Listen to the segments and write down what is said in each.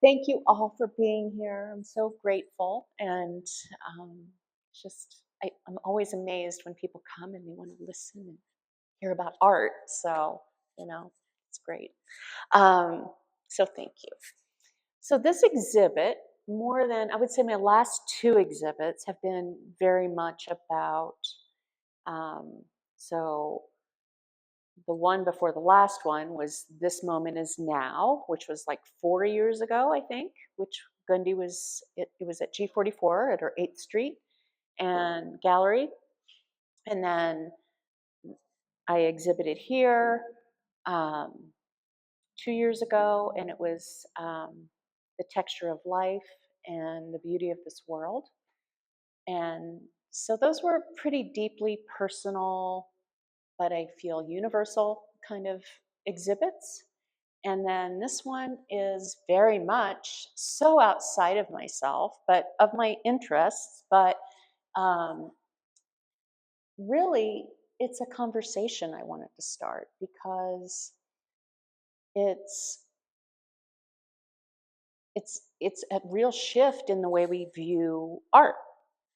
thank you all for being here. I'm so grateful, and um, I'm always amazed when people come and they want to listen and hear about art. So it's great. Um, so thank you. So this exhibit, more than I would say, my last two exhibits have been very much about. Um, so the one before the last one was This Moment Is Now, which was like 4 years ago, I think, which Gundy it was at G44 at her 8th Street and gallery. And then I exhibited here um, 2 years ago, and it was The Texture of Life and the Beauty of This World. And so those were pretty deeply personal, but I feel universal kind of exhibits. And then this one is very much so outside of myself, but of my interests. But um, really, it's a conversation I wanted to start because it's it's a real shift in the way we view art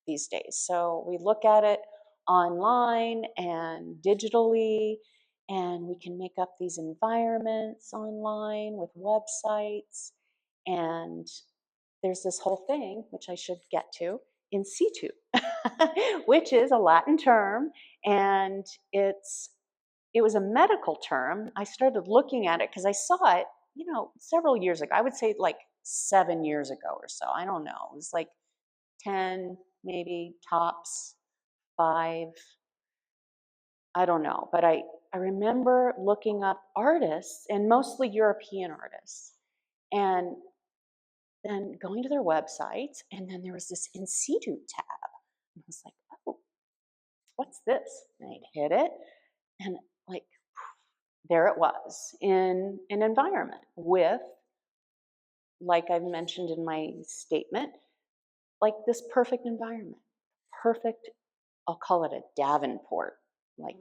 these days. So we look at it online and digitally, and we can make up these environments online with websites. And there's this whole thing, which I should get to, in situ, which is a Latin term, and it was a medical term. I started looking at it because I saw it, several years ago. I would say like 7 years ago or so. I don't know. It was like 10, maybe tops 5. I don't know. But I remember looking up artists, and mostly European artists, and then going to their websites, and then there was this in situ tab. And I was like, oh, what's this? And I'd hit it, and like, there it was in an environment with, like I've mentioned in my statement, like this perfect environment. Perfect, I'll call it a Davenport, like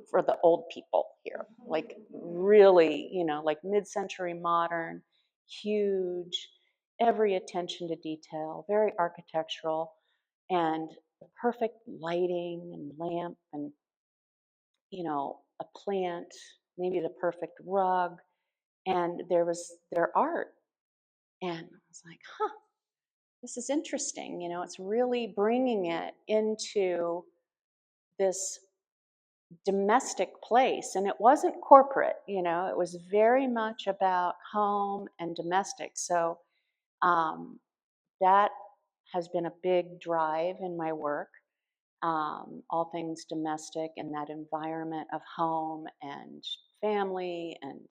for the old people here, like really, like mid-century modern, huge, every attention to detail, very architectural, and the perfect lighting and lamp, and a plant, maybe the perfect rug, and there was their art. And I was like, huh, this is interesting. It's really bringing it into this domestic place. And it wasn't corporate, it was very much about home and domestic. So um, that has been a big drive in my work. All things domestic and that environment of home and family and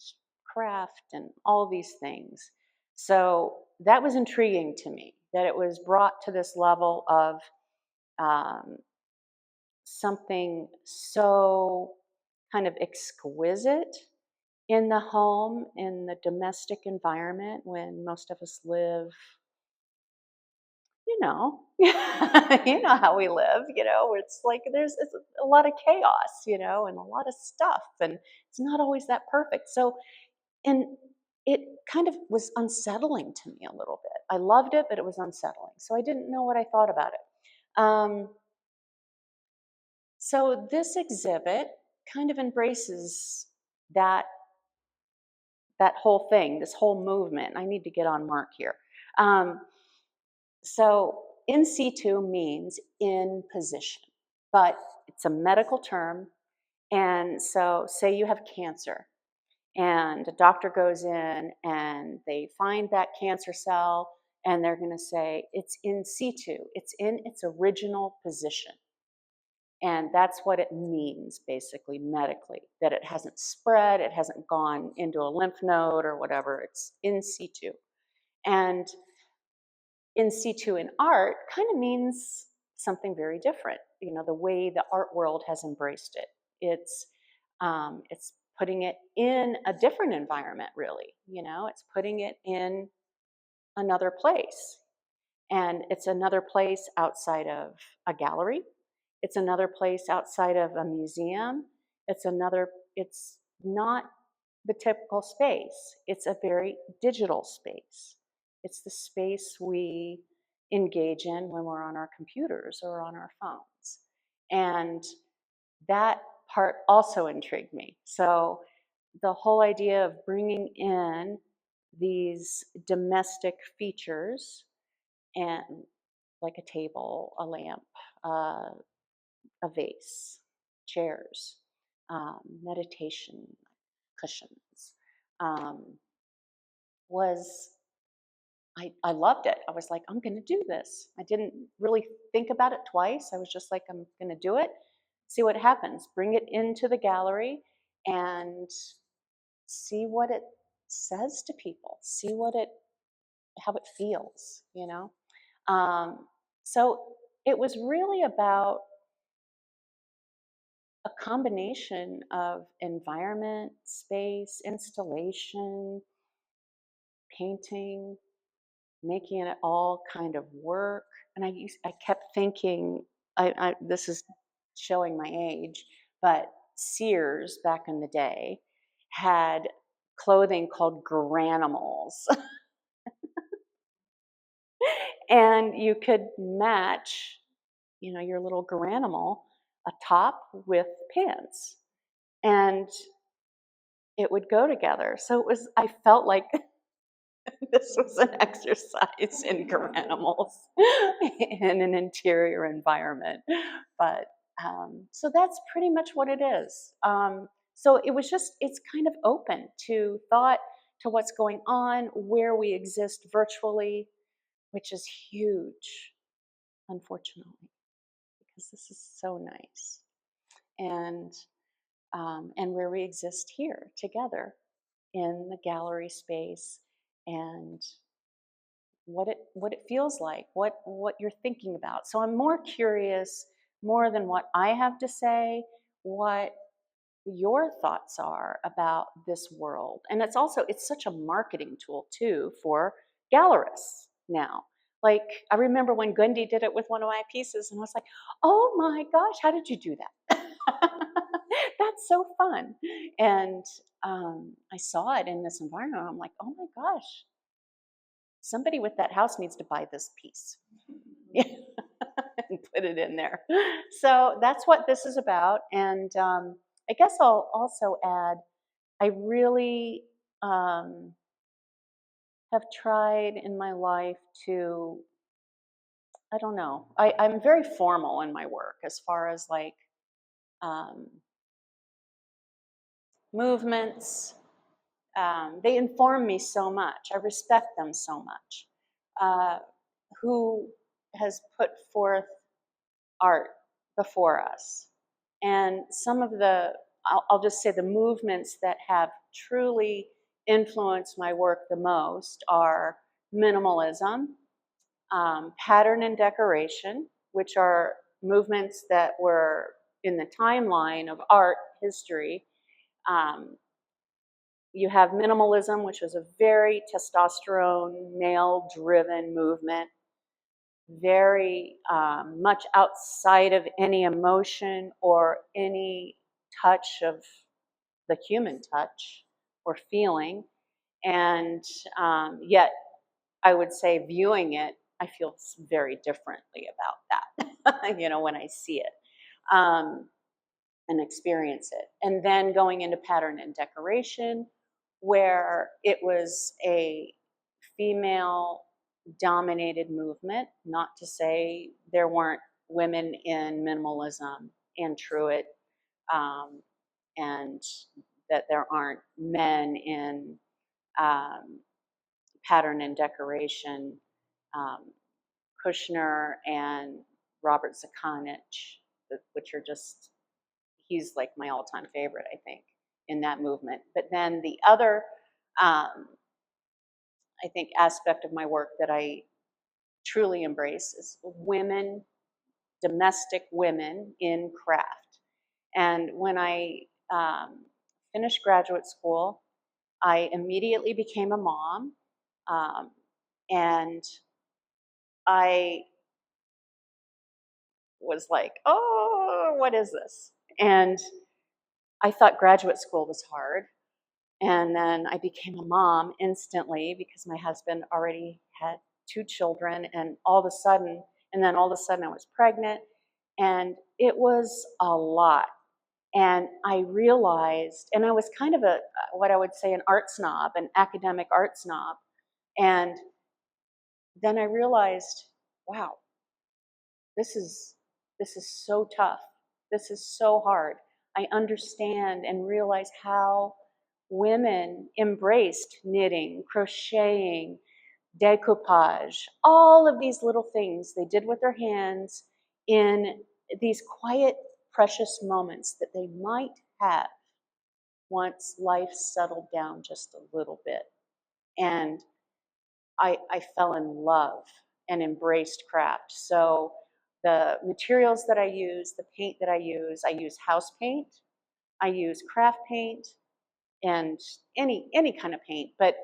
craft and all these things. So that was intriguing to me, that it was brought to this level of um, something so kind of exquisite in the home, in the domestic environment, when most of us live, you know, you know how we live, where it's like it's a lot of chaos, and a lot of stuff, and it's not always that perfect. So, and it kind of was unsettling to me a little bit. I loved it, but it was unsettling. So I didn't know what I thought about it. So this exhibit kind of embraces that that whole thing, this whole movement. I need to get on mark here. Um, so in situ means in position, but it's a medical term. And so say you have cancer, and a doctor goes in and they find that cancer cell, and they're going to say it's in situ, it's in its original position. And that's what it means, basically, medically, that it hasn't spread, it hasn't gone into a lymph node or whatever, it's in situ. And in situ in art kind of means something very different, the way the art world has embraced it. It's putting it in a different environment, really, it's putting it in another place. And it's another place outside of a gallery. It's another place outside of a museum. It's not the typical space. It's a very digital space. It's the space we engage in when we're on our computers or on our phones. And that part also intrigued me. So the whole idea of bringing in these domestic features, and like a table, a lamp, uh, a vase, chairs, meditation cushions, um, was I loved it. I was like, I'm going to do this. I didn't really think about it twice. I was just like, I'm going to do it, see what happens, bring it into the gallery and see what it says to people, see how it feels, you know? So it was really about a combination of environment, space, installation, painting, making it all kind of work. And I kept thinking, this is showing my age, but Sears back in the day had clothing called granimals. And you could match, your little granimal, a top with pants. And it would go together. So I felt like this was an exercise in granimals in an interior environment. But so that's pretty much what it is. So it's kind of open to thought, to what's going on, where we exist virtually, which is huge, unfortunately, because this is so nice. And where we exist here together in the gallery space, and what it feels like, what you're thinking about. So I'm more curious, more than what I have to say, what your thoughts are about this world. And it's such a marketing tool too for gallerists now. Like, I remember when Gundy did it with one of my pieces, and I was like, oh my gosh, how did you do that? That's so fun. And I saw it in this environment. I'm like, oh my gosh, somebody with that house needs to buy this piece. And put it in there. So that's what this is about. And I guess I'll also add, I really have tried in my life to, I don't know, I'm very formal in my work as far as like um, movements. They inform me so much. I respect them so much. Uh, who has put forth art before us? And some of I'll just say the movements that have truly influenced my work the most are minimalism, pattern and decoration, which are movements that were in the timeline of art history. Um, you have minimalism, which was a very testosterone, male-driven movement, very much outside of any emotion or any touch of the human touch or feeling. And yet, I would say, viewing it, I feel very differently about that, when I see it and experience it. And then going into pattern and decoration, where it was a female dominated movement, not to say there weren't women in minimalism and Truett, and that there aren't men in um, pattern and decoration. Um, Kushner and Robert Zakanich, which are just, he's like my all-time favorite, I think, in that movement. But then the other, I think, aspect of my work that I truly embrace is women, domestic women in craft. And when I finished graduate school, I immediately became a mom, and I was like, oh, what is this? And I thought graduate school was hard. And then I became a mom instantly because my husband already had 2 children, and then all of a sudden I was pregnant, and it was a lot. And I realized, and I was kind of what I would say an art snob, an academic art snob. And then I realized, wow, this is this is so tough. This is so hard. I understand and realize how women embraced knitting, crocheting, decoupage, all of these little things they did with their hands in these quiet, precious moments that they might have once life settled down just a little bit. And I fell in love and embraced craft. So the materials that the paint that I use house paint, I use craft paint, and any kind of paint, but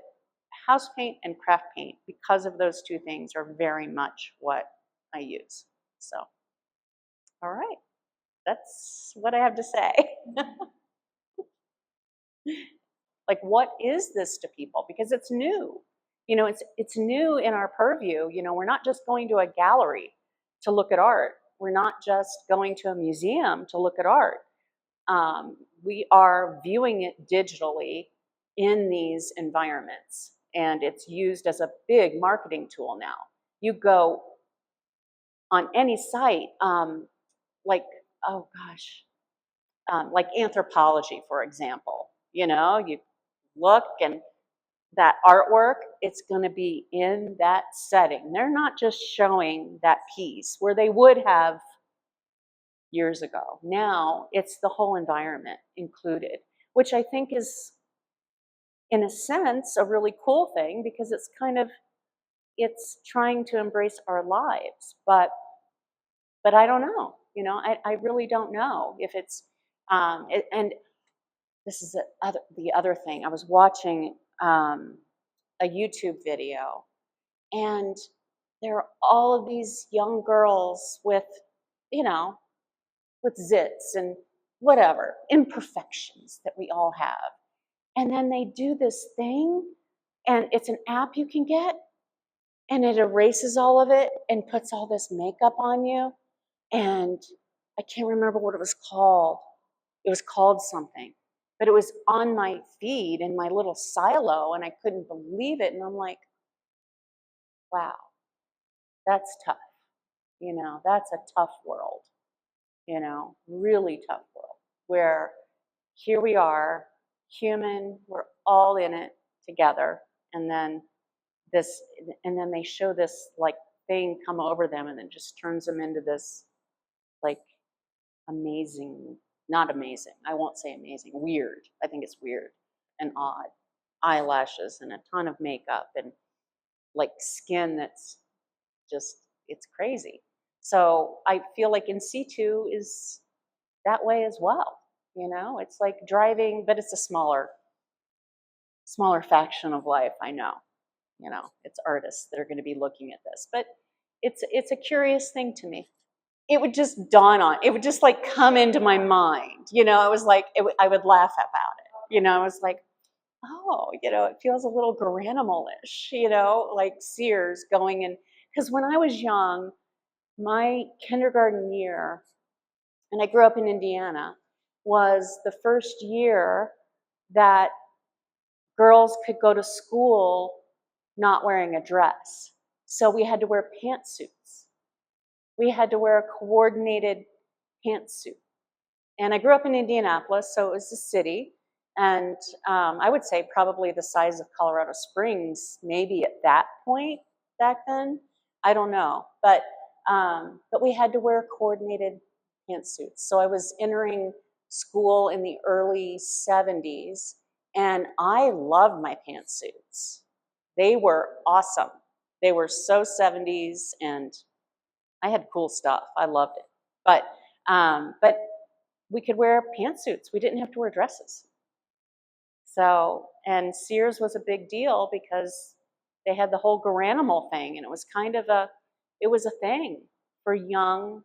house paint and craft paint, because of those two things, are very much what I use. So, all right, that's what I have to say. Like, what is this to people? Because it's new. It's new in our purview. We're not just going to a gallery to look at art. We're not just going to a museum to look at art. We are viewing it digitally in these environments, and it's used as a big marketing tool now. You go on any site, like, oh gosh, like Anthropology, for example. You look, and that artwork, it's going to be in that setting. They're not just showing that piece where they would have years ago. Now it's the whole environment included, which I think is, in a sense, a really cool thing, because it's trying to embrace our lives. But I don't know. I really don't know if it's and this is the other thing. I was watching a YouTube video, and there are all of these young girls you know, with zits and whatever, imperfections that we all have. And then they do this thing, and it's an app you can get, and it erases all of it and puts all this makeup on you. And I can't remember what it was called. It was called something, but it was on my feed in my little silo, and I couldn't believe it. And I'm like, wow, that's tough. That's a tough world, really tough world, where here we are, human, we're all in it together, and then they show this like thing come over them, and then just turns them into this like amazing, not amazing, I won't say amazing, weird. I think it's weird and odd. Eyelashes and a ton of makeup and like skin that's just, it's crazy. So I feel like in Situ is that way as well. It's like driving, but it's a smaller faction of life. I know, it's artists that are going to be looking at this, but it's a curious thing to me. It would just it would just like come into my mind. It was like, I would laugh about it. I was like, oh, it feels a little Garanimalish, like Sears going in. Because when I was young, my kindergarten year, and I grew up in Indiana, was the first year that girls could go to school not wearing a dress. So we had to wear pantsuits. We had to wear a coordinated pantsuit. And I grew up in Indianapolis, so it was a city. And I would say probably the size of Colorado Springs, maybe at that point back then. I don't know. But we had to wear coordinated pantsuits. So I was entering school in the early 70s, and I loved my pantsuits. They were awesome. They were so 70s, and I had cool stuff. I loved it. But we could wear pantsuits. We didn't have to wear dresses. So, and Sears was a big deal because they had the whole Garanimal thing, and it was it was a thing for young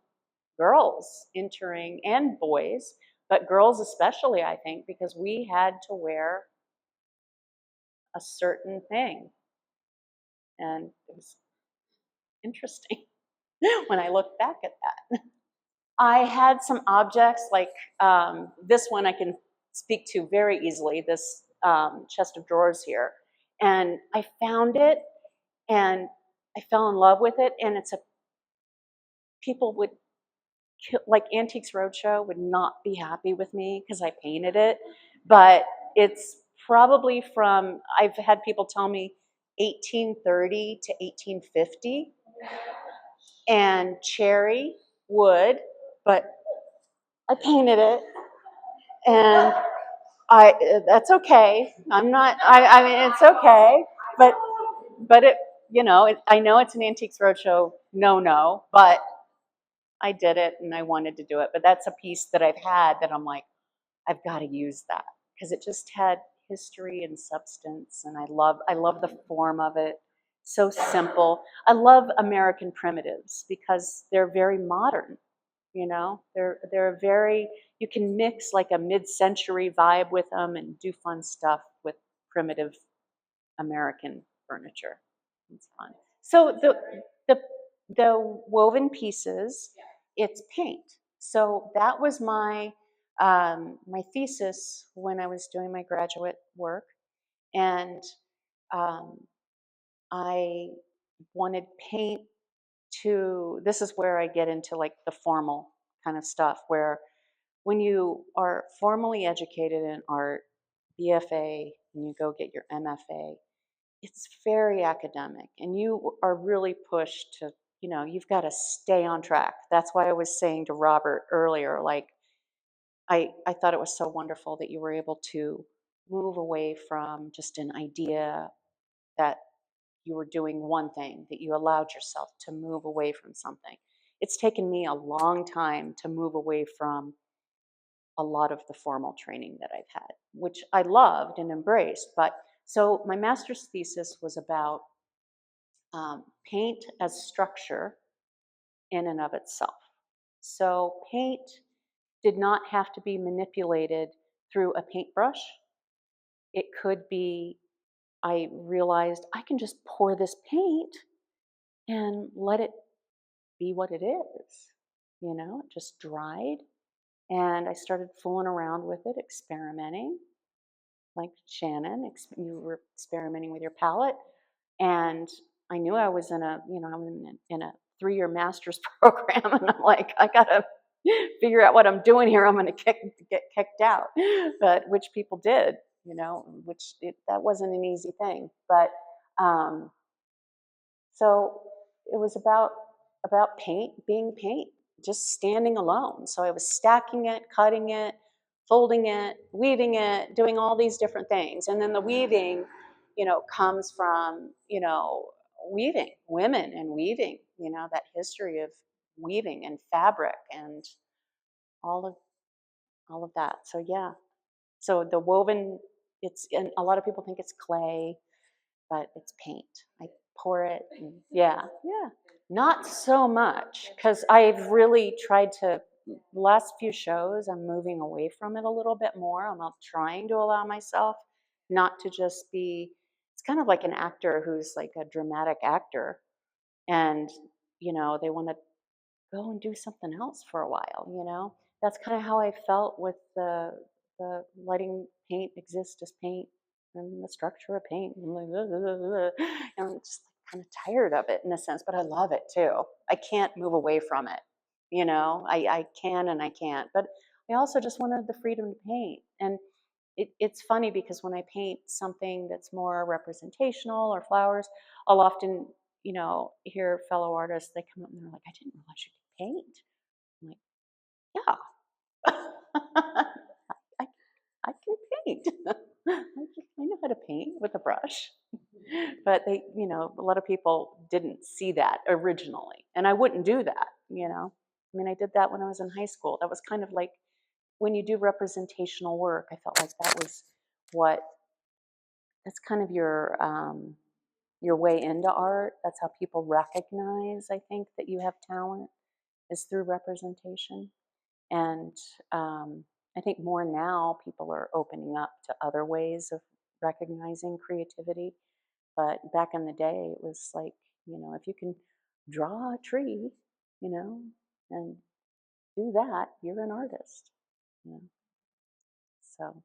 girls entering, and boys, but girls especially, I think, because we had to wear a certain thing. And it was interesting when I look back at that. I had some objects like this one I can speak to very easily, this chest of drawers here. And I found it and I fell in love with it. And it's a, people would, like Antiques Roadshow would not be happy with me because I painted it. But it's probably from, I've had people tell me 1830 to 1850. And cherry wood, but I painted it, and that's okay. I'm not. I mean, it's okay, but it. You know, I know it's an Antiques Roadshow no, but I did it and I wanted to do it. But that's a piece that I've had that I'm like, I've got to use that because it just had history and substance, and I love the form of it. So simple. I love American primitives because they're very modern. You know, they're very, you can mix like a mid-century vibe with them and do fun stuff with primitive American furniture. It's fun. So the the woven pieces, it's paint. So that was my my thesis when I was doing my graduate work, and um, I wanted paint to. This is where I get into like the formal kind of stuff, where when you are formally educated in art, BFA, and you go get your MFA, it's very academic and you are really pushed to, you know, you've got to stay on track. That's why I was saying to Robert earlier, like, I thought it was so wonderful that you were able to move away from just an idea that you were doing one thing, that you allowed yourself to move away from something. It's taken me a long time to move away from a lot of the formal training that I've had, which I loved and embraced. But so my master's thesis was about paint as structure in and of itself. So paint did not have to be manipulated through a paintbrush. It could be, I realized I can just pour this paint and let it be what it is. You know, it just dried. And I started fooling around with it, experimenting. Like Shannon, you were experimenting with your palette, and I knew I was in a, you know, I'm in a 3-year master's program, and I'm like, I gotta figure out what I'm doing here. I'm gonna get kicked out, but which people did, you know, that wasn't an easy thing, but um, so it was about paint being paint, just standing alone. So I was stacking it, cutting it, folding it, weaving it, doing all these different things. And then the weaving, you know, comes from, you know, weaving, women and weaving, you know, that history of weaving and fabric and all of all of that. So yeah. So the woven, it's, and a lot of people think it's clay, but it's paint. I pour it, and yeah, yeah. Not so much, because I've really tried to, last few shows, I'm moving away from it a little bit more. I'm not trying to allow myself not to just be, it's kind of like an actor who's like a dramatic actor, and, you know, they want to go and do something else for a while, you know? That's kind of how I felt with the letting paint exist as paint and the structure of paint. I'm like, and I'm just kind of tired of it in a sense, but I love it too. I can't move away from it, you know? I can and I can't, but I also just wanted the freedom to paint. And it's funny because when I paint something that's more representational or flowers, I'll often, you know, hear fellow artists, they come up and they're like, I didn't realize you could paint. I'm like, yeah, I, I can paint. I know how to paint with a brush. But they, you know, a lot of people didn't see that originally. And I wouldn't do that, you know. I mean, I did that when I was in high school. That was kind of like when you do representational work, I felt like that was what, that's kind of your way into art. That's how people recognize, I think, that you have talent, is through representation. And I think more now people are opening up to other ways of recognizing creativity. But back in the day, it was like, if you can draw a tree, and do that, you're an artist. You know? So,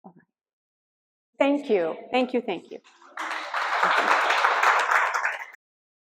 all right. Thank you. Thank you. Thank you.